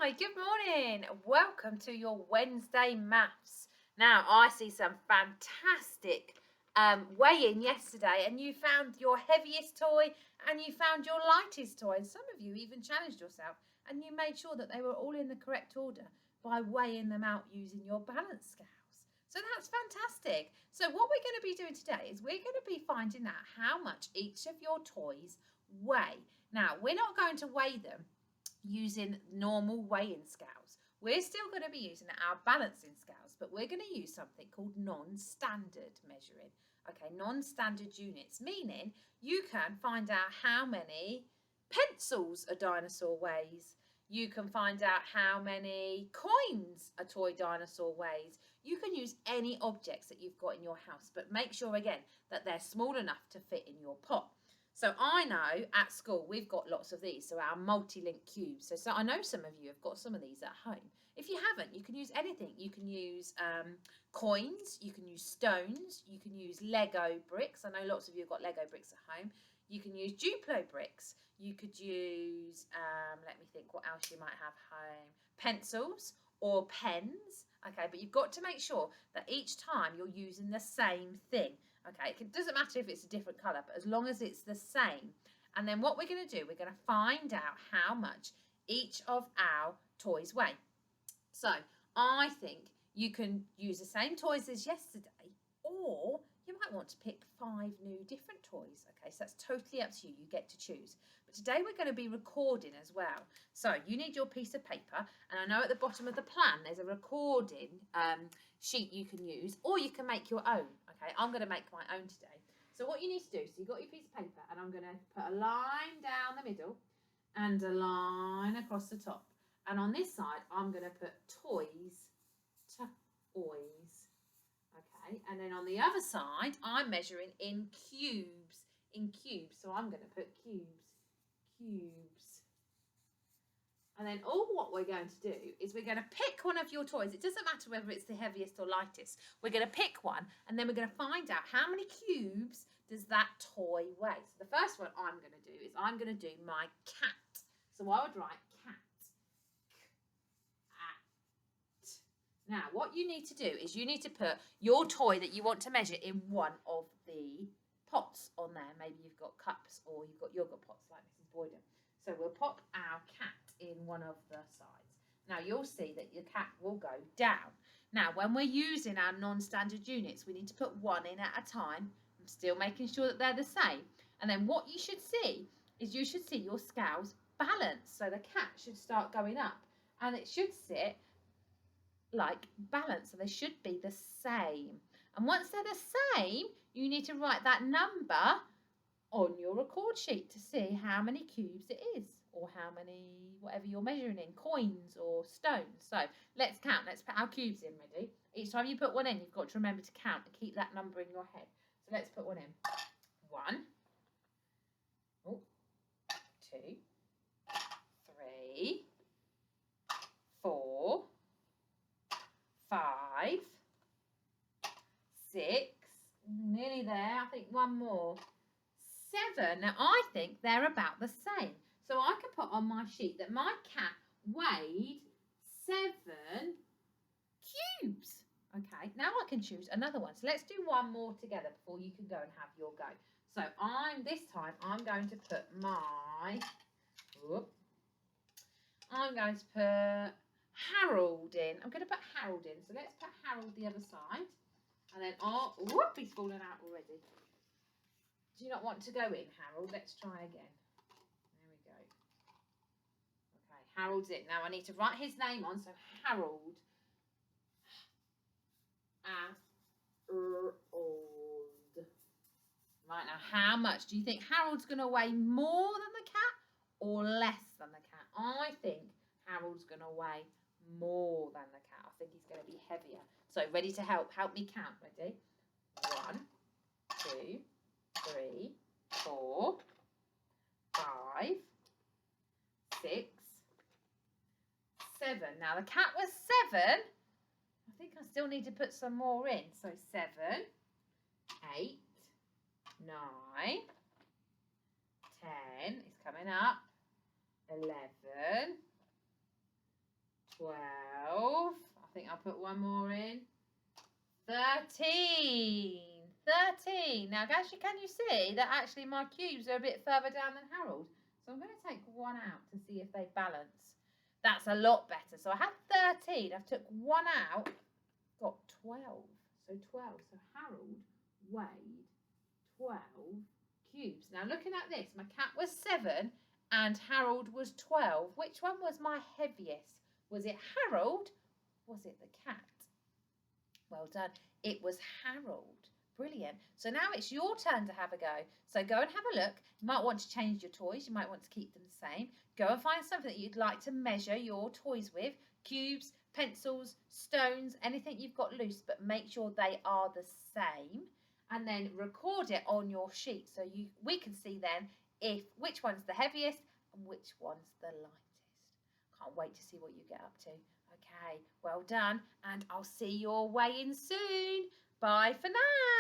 Hi, good morning. Welcome to your Wednesday maths. Now, I see some fantastic weigh-in yesterday, and you found your heaviest toy and you found your lightest toy. And some of you even challenged yourself and you made sure that they were all in the correct order by weighing them out using your balance scales. So that's fantastic. So what we're going to be doing today is we're going to be finding out how much each of your toys weigh. Now, we're not going to weigh them using normal weighing scales. We're still going to be using our balancing scales, but we're going to use something called non-standard measuring. Okay, non-standard units, meaning you can find out how many pencils a dinosaur weighs. You can find out how many coins a toy dinosaur weighs. You can use any objects that you've got in your house, but make sure again that they're small enough to fit in your pot. So I know at school we've got lots of these, so our multi-link cubes. So I know some of you have got some of these at home. If you haven't, you can use anything. You can use coins, you can use stones, you can use Lego bricks. I know lots of you have got Lego bricks at home. You can use Duplo bricks. You could use, let me think what else you might have home, pencils or pens. Okay, but you've got to make sure that each time you're using the same thing. Okay, it doesn't matter if it's a different colour, but as long as it's the same. And then what we're going to do, we're going to find out how much each of our toys weigh. So I think you can use the same toys as yesterday, or you might want to pick 5 new different toys. Okay, so that's totally up to you. You get to choose. But today we're going to be recording as well. So you need your piece of paper, and I know at the bottom of the plan there's a recording sheet you can use, or you can make your own. Okay, I'm going to make my own today. So what you need to do, so you've got your piece of paper, and I'm going to put a line down the middle and a line across the top. And on this side, I'm going to put toys to oys. Okay, and then on the other side, I'm measuring in cubes. So I'm going to put cubes. And then all what we're going to do is we're going to pick one of your toys. It doesn't matter whether it's the heaviest or lightest. We're going to pick one, and then we're going to find out how many cubes does that toy weigh. So the first one I'm going to do is I'm going to do my cat. So I would write cat. Now, what you need to do is you need to put your toy that you want to measure in one of the pots on there. Maybe you've got cups or you've got yogurt pots like Mrs. Boyden. So we'll pop our cat in one of the sides. Now, you'll see that your cat will go down. Now, when we're using our non-standard units, we need to put one in at a time. I'm still making sure that they're the same. And then what you should see is you should see your scales balance. So the cat should start going up and it should sit like balance, so they should be the same. And once they're the same, you need to write that number on your record sheet to see how many cubes it is, or how many, whatever you're measuring in, coins or stones. So let's count. Let's put our cubes in. Ready? Each time you put one in, you've got to remember to count and keep that number in your head. So let's put one in. 1, 2, 3, 4, 5, 6, nearly there. I think one more. 7. Now I think they're about the same. So I can put on my sheet that my cat weighed 7 cubes. Okay, now I can choose another one. So let's do one more together before you can go and have your go. So this time I'm going to put I'm going to put Harold in. I'm going to put Harold in. So let's put Harold the other side. And then, he's fallen out already. Do you not want to go in, Harold? Let's try again. There we go. Okay, Harold's in. Now I need to write his name on. So Harold. Right, now how much do you think Harold's going to weigh? More than the cat or less than the cat? I think Harold's going to weigh more than the cat. I think he's going to be heavier. So ready to help? Help me count. Ready? 1, 2, 3, 4, 5, 6, 7. Now the cat was 7. I think I still need to put some more in. So 7, 8, 9, 10 is coming up. 11, think I'll put one more in. 13. 13. Now, actually, can you see that actually my cubes are a bit further down than Harold? So I'm going to take one out to see if they balance. That's a lot better. So I had 13. I've took one out, got 12. So 12. So Harold weighed 12 cubes. Now, looking at this, my cat was 7 and Harold was 12. Which one was my heaviest? Was it Harold? Was it the cat? Well done. It was Harold. Brilliant. So now it's your turn to have a go. So go and have a look. You might want to change your toys. You might want to keep them the same. Go and find something that you'd like to measure your toys with. Cubes, pencils, stones, anything you've got loose, but make sure they are the same. And then record it on your sheet so we can see then which one's the heaviest and which one's the lightest. Can't wait to see what you get up to. Okay, well done, and I'll see your weigh-in soon. Bye for now.